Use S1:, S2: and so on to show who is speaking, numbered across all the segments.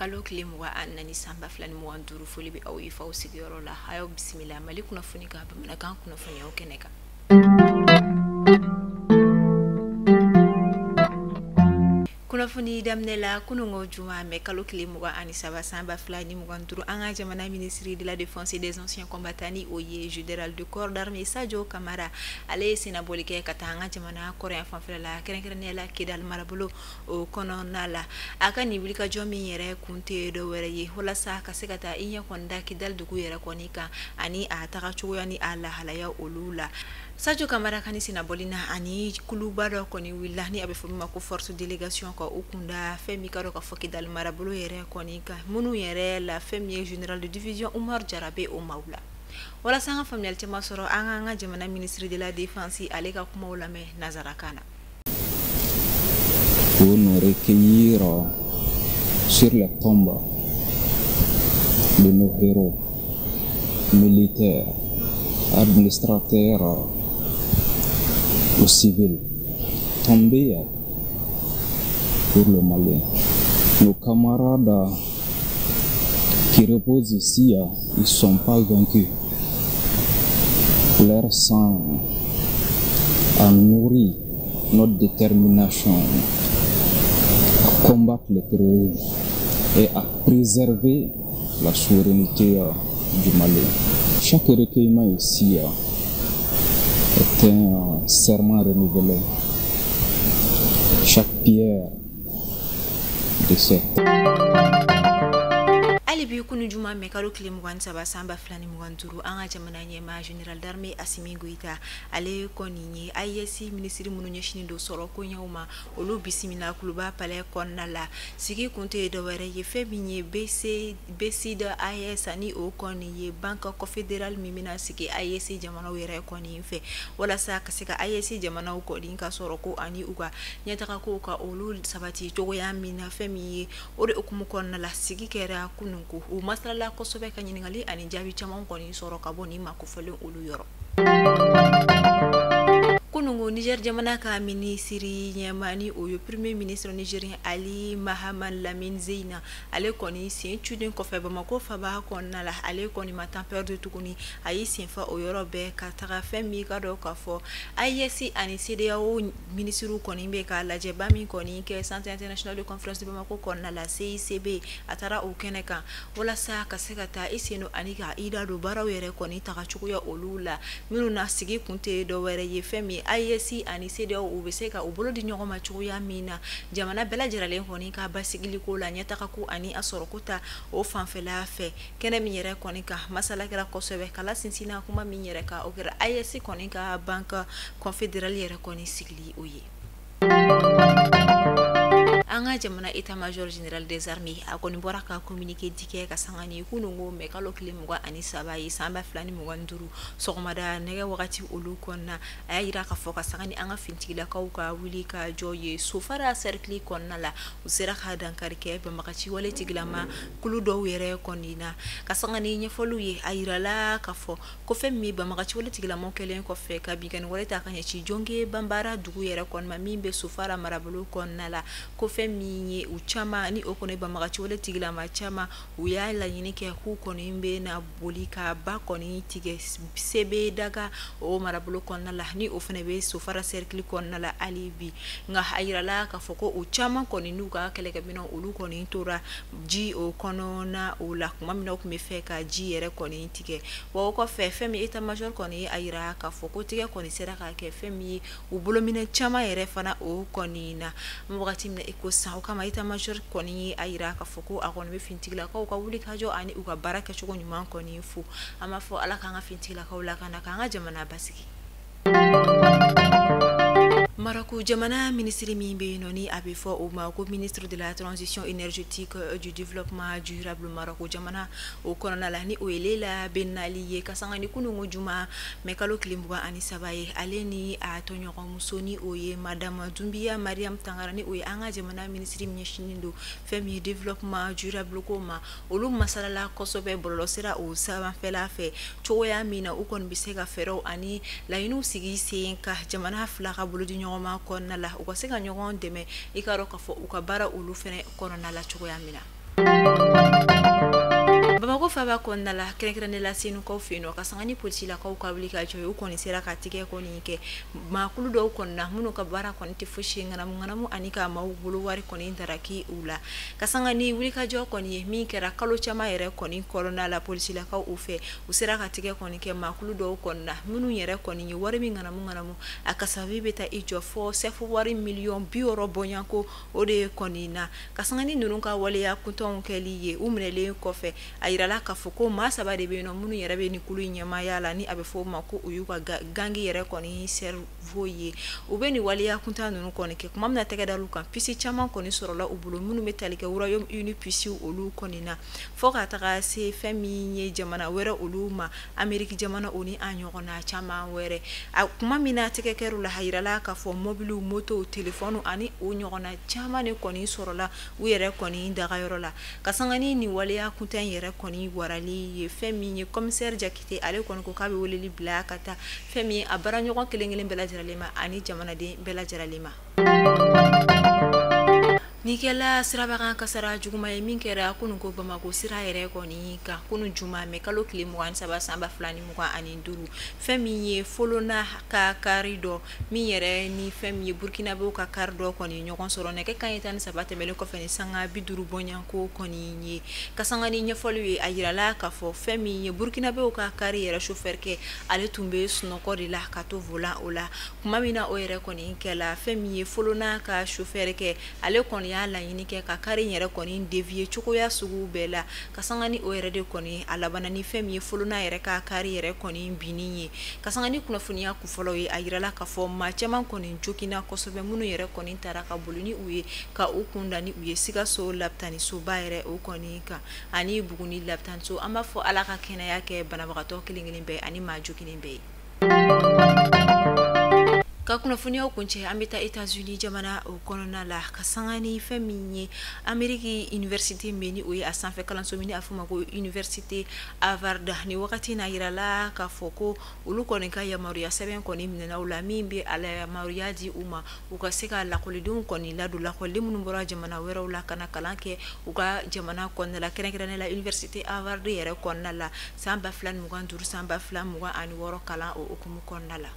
S1: kalo kile muga anani samba fulani muga nduru foli bi aw ifa usigiyoro la ayo bismillah mali kuna funi ka bamana kan kuna funi okeneka kuna funi damnela kunungo juma me kalo kile muga ani samba fulani muga nduru anga jamana ministre de la défense et des anciens combattants oye général du corps d'armée Sadio Kamara ale sinabolike katanga jamana korea fanfela kerenkerenela kidal marabolo o kononala aka ni bilika jomi yere kunte do were wala sa kasekata inya konda kidal dugu yere konika ani ataka chugoyani ala halaya olula Sadio Kamara kani sinabolina ani kulubaro koni willani abefuma ko force délégation ko ukunda femi karo ka foki dal marabolo yere konika munu yere la femi général de division Oumar Jarabe o maula wala sanga familial tema soro anga jamana ministre de la défense aleka kuma wala me nazarakana
S2: pour nous recueillir sur la tombe de nos héros militaires, administrateurs ou civils tombés pour le Mali. Nos camarades qui reposent ici, ils ne sont pas vaincus. Leur sang a nourri notre détermination à combattre le terrorisme et à préserver la souveraineté du Mali. Chaque recueillement ici est un serment renouvelé. Chaque pierre de cette
S1: bi kunu juma me kalo kile mugwan samba fulani mugwan duru anga jamana nyema général d'armée Assimi Goïta ale koninye IEC ministre munu nyeshini do soro ko nyawma olu bisimila kuluba pale konnala sigi kunte do were ye feminye BC de IEC ani o koniye banque confédérale mimina sigi IEC jamana were koni fe wala sa kasika IEC jamana ko linka soro ko ani uga nyataka ko ka olu sabati jogo ya mina femiye ore okumu konnala sigi kera kununku u masala ko sobe kanyiningali ani jabi chama koni soro kaboni makufale ulu yoro kunungu Niger jamana ka ministri nyamani oyo premier ministre nigérien Ali Mahaman Lamine Zeina ale koni si tudin ko fe bamako fa ba konna la ale koni matan perdre tukuni ayi sinfa oyoro be ka taga femi ka do ka fo IEC ani CEDEAO ministru koni be ka la jeba mi koni ke centre international de conférence de Bamako konna la CICB atara o keneka wala sa ka segata iseno anika ida do bara were koni taga chukuya olula minu na sigi kunte do were ye femi IEC ani CEDEAO ubeseka ubolo di nyoma chuya mina jamana bela jirale honi ka basigili ko la nyataka ku ani asorokota o fanfela fe kene minyere konika masala kera kosobe kala sinsina kuma minyere ka ogera IEC konika banque confédérale yere koni sigli uye anga jamana état major général des armées akoni boraka communiqué dike ka sangani kunungo me kalo kilimugwa ani sabayi samba flani muganduru sogomada nega wakati ulu konna ayira ka foka sangani anga fintigila ka uka wili ka joye sofara cercle konna la usera ka dankari ke be makachi wale tiglama kulu do were konina ka sangani nyefolu ye ayira la ka fo ko femmi be makachi wale tiglama kelen ko fe ka bigan wale ta kanya ci jonge bambara dugu yere kon ma mimbe sofara marabulu konna la ko minye uchama ni okone ba magachi wale tigila machama uyala yinike ku konimbe na bolika ba koni tige sebe daga o marabulo konna la ni ofene be sofara cercle konna la alibi nga hayira la ka foko uchama koni nuga keleke bino ulu koni tora ji o kono na ula kuma mino kumefeka ji yere koni tige wa ko femi eta major koni ayira ka foko tige koni sera ka ke femi ubulo mine chama yere fana o koni na mwagati mne sa kama ita major koni ayira ka foko akon be fintigla ka ka wuli ka jo ani uka baraka chugo nyuma koni fu ama fo ala ka nga fintigla ka wala kana ka nga jamana basiki Marakou jamana ministre mimbe noni abefo o mako ministre de la transition énergétique du développement durable Marakou jamana o konona la ni o elela benali kasanga ni kunungo juma mekalo kilimbuwa ani sabaye aleni a tonyo musoni oye madame Dumbia Mariam Tangarani oye anga jamana ministre mnyeshinindo femi développement durable koma olu masala la kosobe bololo sera o saba fela fe choya mina ukon bisega fero ani la inu sigi senka jamana flaka bolodi nyoma konna la ukasega nyogon deme ikaro ka fo ukabara ulu fene kono na la chugo ya mina Bamako faba konna la krenkrene la sinu ko fino ka sangani polisi la ko kabli ka joy ko ni sera ka tike ko ni ke makulu do konna munu ka bara ko ni tifushi ngana mu anika ma bulu wari ko ni daraki ula ka sangani wuli ka jo ko ni mi kera kalo chama yere ko ni corona la polisi la ka ufe usera ka tike ko ni ke makulu do konna munu yere ko ni wari mi ngana mu akasabi beta ijo fo sefu wari million bioro bonyanko ode ko ni na ka sangani nunu ka wale ya kuton keliye umrele ko fe ayirala ka foko ma saba de be no munu yere be ni kulu nyama yala ni abe fo mako uyuka gangi yere ko ni servoye ube ni wali ya kunta nunu ko ni ke kuma mna tege dalu kan pisi chama ko ni sorola ubulo munu metalike wura yom uni pisi olu ko ni na foka taka se fami jamana wera uluma ameriki jamana oni anyo na chama were kuma mina tege keru la hayirala ka fo mobilu moto telefonu ani onyo na chama ne ko ni sorola were ko ni daga yorola kasangani ni wali ya kunta yere koni warali femi ye commissaire jakite ale kon ko kabe woleli bla kata femi abara nyoko kelengelen bela jaralema ani jamana de bela jaralema Nikela sirabakan kasara juguma ye min kɛra kunu ko Bamako sira yɛrɛ kɔni ka kunu juma me kalo kile 27 samba flani 25 fɛn min ye folona ka kari dɔ min yɛrɛ ni fɛn min ye Burkinabe ka kari dɔ kɔni ɲɔgɔn sɔrɔ nɛgɛ kan ye 17 tɛmɛlen kɔfɛ ni sanga 50 bɔnyanko kɔni ye kasanga ni ɲɛfɔli ye a yirala ka fɔ fɛn min ye Burkinabe ka kari yɛrɛ chauffeur kɛ ale tun bɛ sunɔgɔ de la ka to volant o la kuma min na o yɛrɛ kɔni kɛla fɛn min ye folona ka chauffeur kɛ ale kɔni y'a laɲini kɛ ka kari yɛrɛ kɔni devier cogoya sugu bɛɛ la ka sanga ni o yɛrɛ de kɔni a labana ni fɛn min ye folona yɛrɛ ka kari yɛrɛ kɔni binni ye ka sanga ni kunnafoniya kunfɔlɔ ye a yirala ka fɔ maa caman kɔni jokina kosɛbɛ minnu yɛrɛ kɔni taara ka boli ni u ye ka u kunda ni u ye Sikaso lapitani soba yɛrɛ o kɔni kan ani Buguni lapitani so an b'a fɔ Ala ka kɛnɛya kɛ banabagatɔ kelen-kelen bɛɛ ani maa jokinen bɛɛ ye ka kunnafoniyaw kuncɛ an bɛ taa États-Unis jamana o kɔnɔna la ka sanga ni fɛn min ye Ameriki université min ni o ye a sanfɛ kalanso min a fɔ ma ko université Harvard ni wagati na yirala ka fɔ ko olu kɔni ka yamaruya sɛbɛn kɔni minɛna u la min bɛ a yamaruya di u ma u ka se ka lakɔlidenw kɔni ladon lakɔliden minnu bɔra jamana wɛrɛw la ka na kalan kɛ u ka jamana kɔnɔna la kɛrɛnkɛrɛnnen la université Harvard yɛrɛ kɔnɔna la san 2025 san 2026 kalan o hukumu kɔnɔna la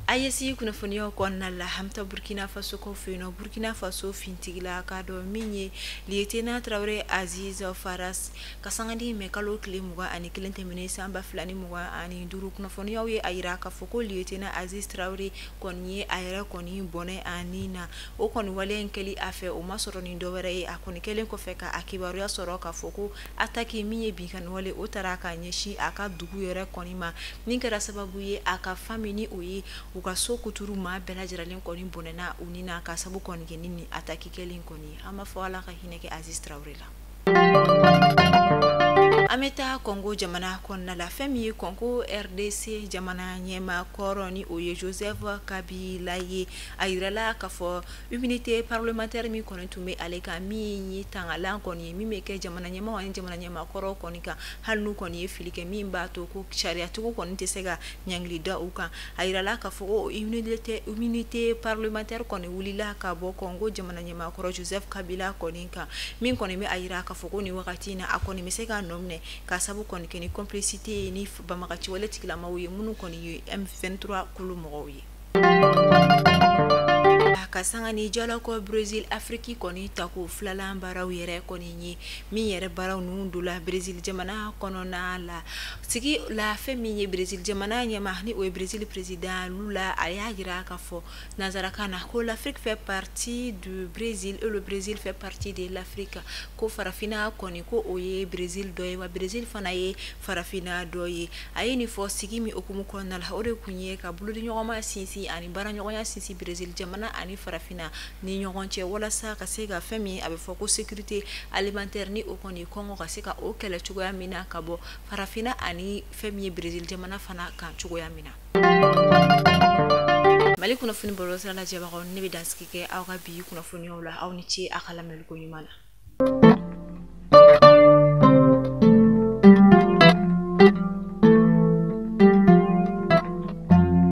S1: ayesi kunnafoniyaw kɔnɔna la hamta Burkina Faso ko feno Burkina Faso fintigila ka dɔ min ye Lieutenant Traoré Aziz Faras ka sangadi me kalo kile 21 tɛmɛnen san 2025 kunnafoniyaw ye a yira ka fɔ ko Lieutenant Aziz Traoré kɔni ye a yɛrɛ kɔni bɔnɛ ani na o kɔni waleya kɛli a fɛ o ma sɔrɔ ni dɔwɛrɛ ye a kɔni kɛlen kɔfɛ ka a kibaruya sɔrɔ ka fɔ ko attaque min ye binkanni wale o tara ka ɲɛsin a ka dugu yɛrɛ kɔni ma min kɛra sababu ye a ka famille ni o ye u ka so kuturu maa bɛɛ lajɛlen kɔni bɔnɛna u ni na ka sabu kɔni kɛ ni attaque kɛlen kɔni an b'a fɔ Ala ka hinɛ kɛ Aziz Traoré la Ameta Congo jamana kɔnɔna la fɛn min ye Congo RDC jamana ɲɛma kɔrɔ ni o ye Joseph Kabila ye a yirala ka fɔ immunité parlementaire min kɔni tun bɛ ale kan min ye tangalan kɔni ye min bɛ kɛ jamana ɲɛma ani jamana ɲɛma kɔrɔ kɔni kan hali n'u kɔni ye fili kɛ min b'a to ko sariyatigiw kɔni tɛ se ka ɲangili da u kan a yirala ka fɔ ko immunité parlementaire kɔni wulila ka bɔ Congo jamana ɲɛma kɔrɔ Joseph Kabila kɔni kan min kɔni bɛ a yira ka fɔ ko ni wagati na a kɔni bɛ se ka nɔ minɛ ka sabu kɔni kɛ ni complicité ni banbagaci wale tigilamaw ye minnu kɔni ye M23 kulu mɔgɔw ye ka sanga ni jalako Brésil Afrique kɔni tako filalan baaraw yɛrɛ kɔni ye min yɛrɛ baaraw ninnu dola Brésil jamana kɔnɔna la sigi la fɛn min ye Brésil jamana ɲɛma ni o ye Brésil président Lula a y'a yira ka fɔ nanzarakan na ko l'Afrique fait partie du Brésil et le Brésil fait partie de l'Afrique ko farafina kɔni ko o ye Brésil dɔ ye wa Brésil fana ye farafina dɔ ye a ye nin fɔ sigi min okumu kɔnɔna la o de kun ye ka bolodi ɲɔgɔnma sinsin ani baaraɲɔgɔnya sinsin Brésil jamana ani farafina ni ɲɔgɔn cɛ walasa ka se ka fɛn min a bɛ fɔ ko sécurité alimentaire ni o kɔni kɔngɔ ka se ka o kɛlɛ cogoya min na ka bɔ farafina ani fɛn min ye Brésil jamana fana kan cogoya min na Mali kunnafoni bɔlɔlɔsira lajɛbagaw ne bɛ dansigi kɛ aw ka bi kunnafoniyaw la aw ni ce a ka lamɛliko ɲuman na